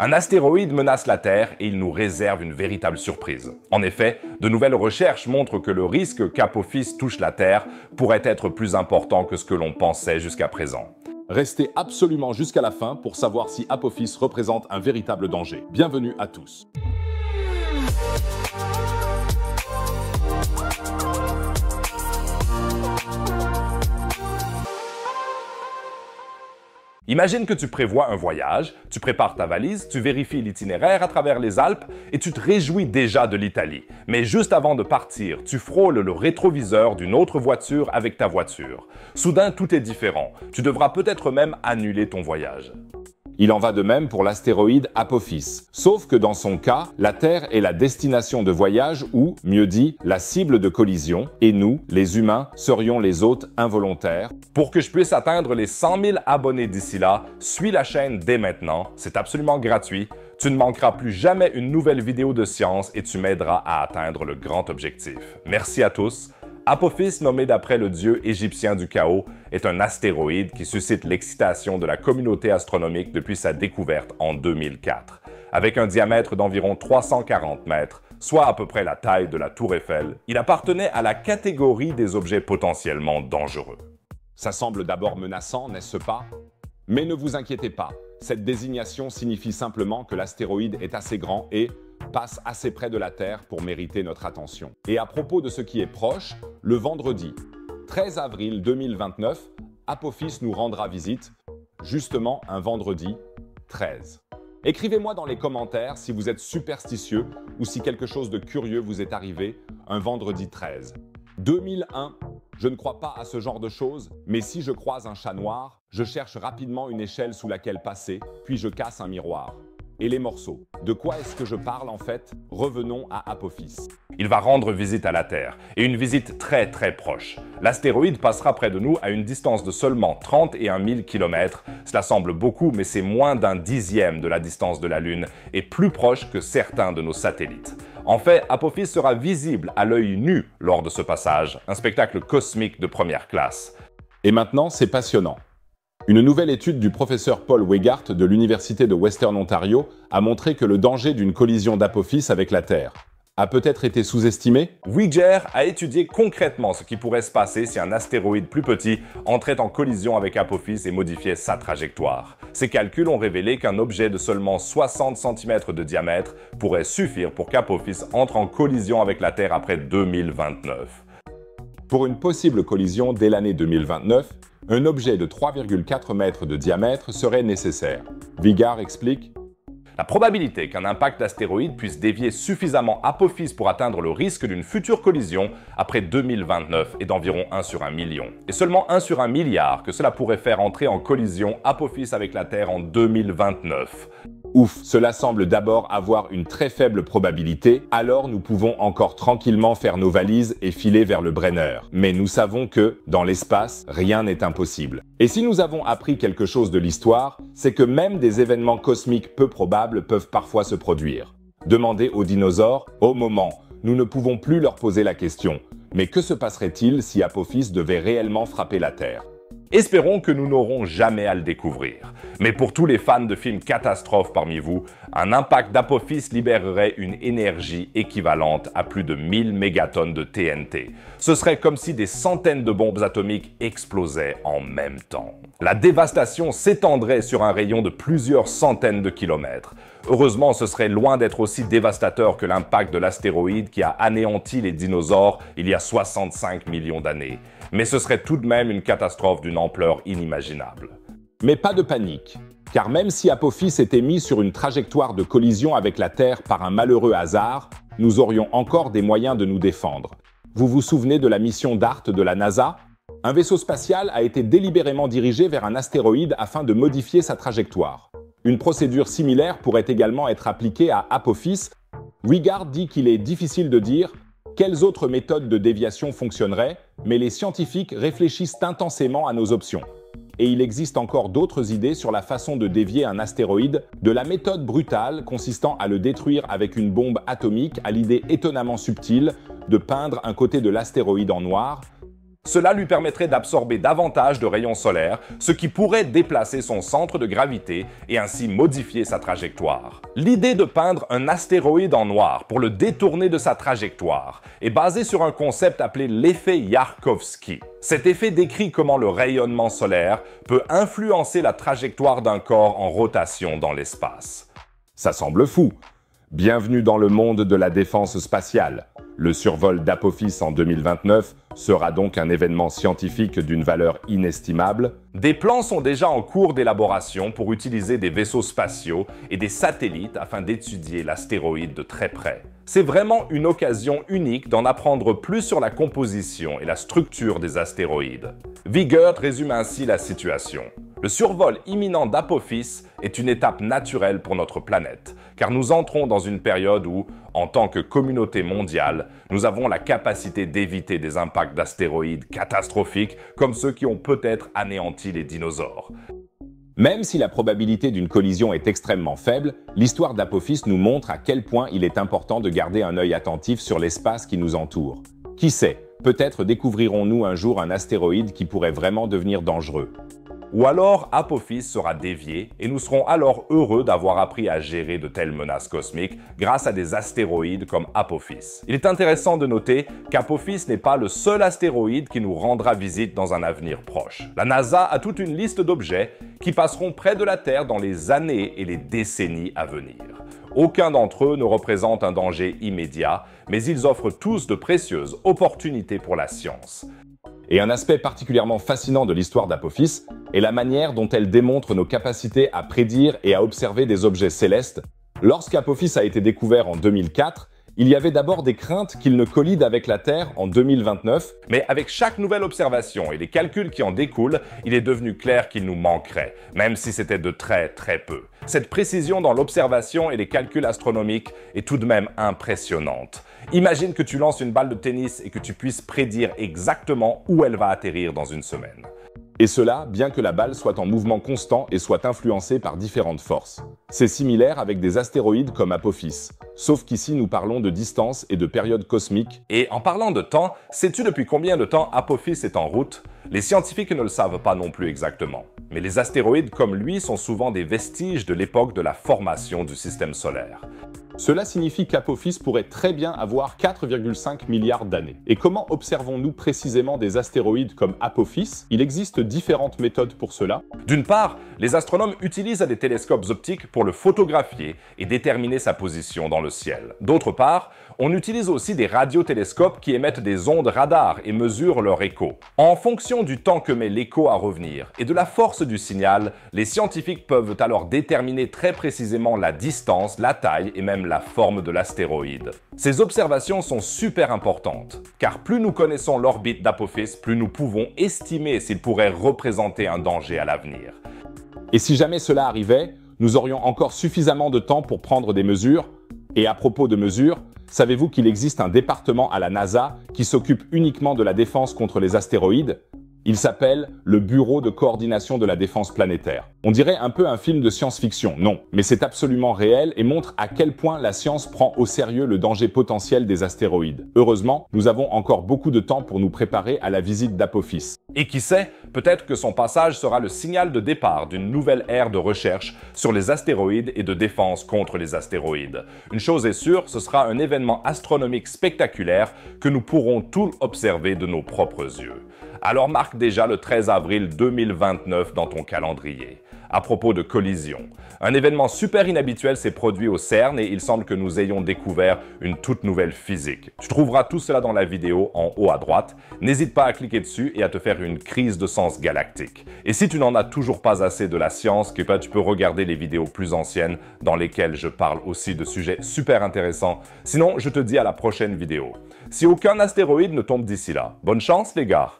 Un astéroïde menace la Terre et il nous réserve une véritable surprise. En effet, de nouvelles recherches montrent que le risque qu'Apophis touche la Terre pourrait être plus important que ce que l'on pensait jusqu'à présent. Restez absolument jusqu'à la fin pour savoir si Apophis représente un véritable danger. Bienvenue à tous. Imagine que tu prévois un voyage, tu prépares ta valise, tu vérifies l'itinéraire à travers les Alpes et tu te réjouis déjà de l'Italie. Mais juste avant de partir, tu frôles le rétroviseur d'une autre voiture avec ta voiture. Soudain, tout est différent. Tu devras peut-être même annuler ton voyage. Il en va de même pour l'astéroïde Apophis. Sauf que dans son cas, la Terre est la destination de voyage ou, mieux dit, la cible de collision, et nous, les humains, serions les hôtes involontaires. Pour que je puisse atteindre les 100 000 abonnés d'ici là, suis la chaîne dès maintenant, c'est absolument gratuit. Tu ne manqueras plus jamais une nouvelle vidéo de science et tu m'aideras à atteindre le grand objectif. Merci à tous. Apophis, nommé d'après le dieu égyptien du chaos, est un astéroïde qui suscite l'excitation de la communauté astronomique depuis sa découverte en 2004. Avec un diamètre d'environ 340 mètres, soit à peu près la taille de la Tour Eiffel, il appartenait à la catégorie des objets potentiellement dangereux. Ça semble d'abord menaçant, n'est-ce pas? Mais ne vous inquiétez pas, cette désignation signifie simplement que l'astéroïde est assez grand et passe assez près de la Terre pour mériter notre attention. Et à propos de ce qui est proche, le vendredi 13 avril 2029, Apophis nous rendra visite, justement un vendredi 13. Écrivez-moi dans les commentaires si vous êtes superstitieux ou si quelque chose de curieux vous est arrivé un vendredi 13. 2001, je ne crois pas à ce genre de choses, mais si je croise un chat noir, je cherche rapidement une échelle sous laquelle passer, puis je casse un miroir. Et les morceaux. De quoi est-ce que je parle en fait? Revenons à Apophis. Il va rendre visite à la Terre, et une visite très proche. L'astéroïde passera près de nous à une distance de seulement 31 000 km. Cela semble beaucoup, mais c'est moins d'un dixième de la distance de la Lune et plus proche que certains de nos satellites. En fait, Apophis sera visible à l'œil nu lors de ce passage, un spectacle cosmique de première classe. Et maintenant, c'est passionnant. Une nouvelle étude du professeur Paul Weigart de l'Université de Western Ontario a montré que le danger d'une collision d'Apophis avec la Terre a peut-être été sous-estimé. Weigart a étudié concrètement ce qui pourrait se passer si un astéroïde plus petit entrait en collision avec Apophis et modifiait sa trajectoire. Ces calculs ont révélé qu'un objet de seulement 60 cm de diamètre pourrait suffire pour qu'Apophis entre en collision avec la Terre après 2029. Pour une possible collision dès l'année 2029, un objet de 3,4 mètres de diamètre serait nécessaire. Weigart explique: la probabilité qu'un impact d'astéroïde puisse dévier suffisamment Apophis pour atteindre le risque d'une future collision après 2029 est d'environ 1 sur 1 million. Et seulement 1 sur 1 milliard que cela pourrait faire entrer en collision Apophis avec la Terre en 2029. Ouf, cela semble d'abord avoir une très faible probabilité, alors nous pouvons encore tranquillement faire nos valises et filer vers le Brenner. Mais nous savons que, dans l'espace, rien n'est impossible. Et si nous avons appris quelque chose de l'histoire, c'est que même des événements cosmiques peu probables peuvent parfois se produire. Demandez aux dinosaures, au moment, nous ne pouvons plus leur poser la question. Mais que se passerait-il si Apophis devait réellement frapper la Terre ? Espérons que nous n'aurons jamais à le découvrir. Mais pour tous les fans de films catastrophes parmi vous, un impact d'Apophis libérerait une énergie équivalente à plus de 1000 mégatonnes de TNT. Ce serait comme si des centaines de bombes atomiques explosaient en même temps. La dévastation s'étendrait sur un rayon de plusieurs centaines de kilomètres. Heureusement, ce serait loin d'être aussi dévastateur que l'impact de l'astéroïde qui a anéanti les dinosaures il y a 65 millions d'années. Mais ce serait tout de même une catastrophe d'une ampleur inimaginable. Mais pas de panique, car même si Apophis était mis sur une trajectoire de collision avec la Terre par un malheureux hasard, nous aurions encore des moyens de nous défendre. Vous vous souvenez de la mission DART de la NASA? Un vaisseau spatial a été délibérément dirigé vers un astéroïde afin de modifier sa trajectoire. Une procédure similaire pourrait également être appliquée à Apophis. Weigart dit qu'il est difficile de dire quelles autres méthodes de déviation fonctionneraient, mais les scientifiques réfléchissent intensément à nos options. Et il existe encore d'autres idées sur la façon de dévier un astéroïde, de la méthode brutale consistant à le détruire avec une bombe atomique à l'idée étonnamment subtile de peindre un côté de l'astéroïde en noir, Cela lui permettrait d'absorber davantage de rayons solaires, ce qui pourrait déplacer son centre de gravité et ainsi modifier sa trajectoire. L'idée de peindre un astéroïde en noir pour le détourner de sa trajectoire est basée sur un concept appelé l'effet Yarkovsky. Cet effet décrit comment le rayonnement solaire peut influencer la trajectoire d'un corps en rotation dans l'espace. Ça semble fou. Bienvenue dans le monde de la défense spatiale. Le survol d'Apophis en 2029 sera donc un événement scientifique d'une valeur inestimable. Des plans sont déjà en cours d'élaboration pour utiliser des vaisseaux spatiaux et des satellites afin d'étudier l'astéroïde de très près. C'est vraiment une occasion unique d'en apprendre plus sur la composition et la structure des astéroïdes. Vigert résume ainsi la situation. Le survol imminent d'Apophis est une étape naturelle pour notre planète, car nous entrons dans une période où, en tant que communauté mondiale, nous avons la capacité d'éviter des impacts d'astéroïdes catastrophiques comme ceux qui ont peut-être anéanti les dinosaures. Même si la probabilité d'une collision est extrêmement faible, l'histoire d'Apophis nous montre à quel point il est important de garder un œil attentif sur l'espace qui nous entoure. Qui sait, peut-être découvrirons-nous un jour un astéroïde qui pourrait vraiment devenir dangereux. Ou alors Apophis sera dévié et nous serons alors heureux d'avoir appris à gérer de telles menaces cosmiques grâce à des astéroïdes comme Apophis. Il est intéressant de noter qu'Apophis n'est pas le seul astéroïde qui nous rendra visite dans un avenir proche. La NASA a toute une liste d'objets qui passeront près de la Terre dans les années et les décennies à venir. Aucun d'entre eux ne représente un danger immédiat, mais ils offrent tous de précieuses opportunités pour la science. Et un aspect particulièrement fascinant de l'histoire d'Apophis est la manière dont elle démontre nos capacités à prédire et à observer des objets célestes. Lorsqu'Apophis a été découvert en 2004, il y avait d'abord des craintes qu'il ne collide avec la Terre en 2029. Mais avec chaque nouvelle observation et les calculs qui en découlent, il est devenu clair qu'il nous manquerait, même si c'était de très peu. Cette précision dans l'observation et les calculs astronomiques est tout de même impressionnante. Imagine que tu lances une balle de tennis et que tu puisses prédire exactement où elle va atterrir dans une semaine. Et cela, bien que la balle soit en mouvement constant et soit influencée par différentes forces. C'est similaire avec des astéroïdes comme Apophis, sauf qu'ici nous parlons de distance et de période cosmique. Et en parlant de temps, sais-tu depuis combien de temps Apophis est en route? Les scientifiques ne le savent pas non plus exactement. Mais les astéroïdes comme lui sont souvent des vestiges de l'époque de la formation du système solaire. Cela signifie qu'Apophis pourrait très bien avoir 4,5 milliards d'années. Et comment observons-nous précisément des astéroïdes comme Apophis? Il existe différentes méthodes pour cela. D'une part, les astronomes utilisent des télescopes optiques pour le photographier et déterminer sa position dans le ciel. D'autre part, on utilise aussi des radiotélescopes qui émettent des ondes radar et mesurent leur écho. En fonction du temps que met l'écho à revenir et de la force du signal, les scientifiques peuvent alors déterminer très précisément la distance, la taille et même la forme de l'astéroïde. Ces observations sont super importantes, car plus nous connaissons l'orbite d'Apophis, plus nous pouvons estimer s'il pourrait représenter un danger à l'avenir. Et si jamais cela arrivait, nous aurions encore suffisamment de temps pour prendre des mesures. Et à propos de mesures, savez-vous qu'il existe un département à la NASA qui s'occupe uniquement de la défense contre les astéroïdes? Il s'appelle le Bureau de coordination de la défense planétaire. On dirait un peu un film de science-fiction, non, mais c'est absolument réel et montre à quel point la science prend au sérieux le danger potentiel des astéroïdes. Heureusement, nous avons encore beaucoup de temps pour nous préparer à la visite d'Apophis. Et qui sait, peut-être que son passage sera le signal de départ d'une nouvelle ère de recherche sur les astéroïdes et de défense contre les astéroïdes. Une chose est sûre, ce sera un événement astronomique spectaculaire que nous pourrons tous observer de nos propres yeux. Alors marque déjà le 13 avril 2029 dans ton calendrier. À propos de collision, un événement super inhabituel s'est produit au CERN et il semble que nous ayons découvert une toute nouvelle physique. Tu trouveras tout cela dans la vidéo en haut à droite. N'hésite pas à cliquer dessus et à te faire une crise de sens galactique. Et si tu n'en as toujours pas assez de la science, tu peux regarder les vidéos plus anciennes dans lesquelles je parle aussi de sujets super intéressants. Sinon, je te dis à la prochaine vidéo. Si aucun astéroïde ne tombe d'ici là, bonne chance les gars!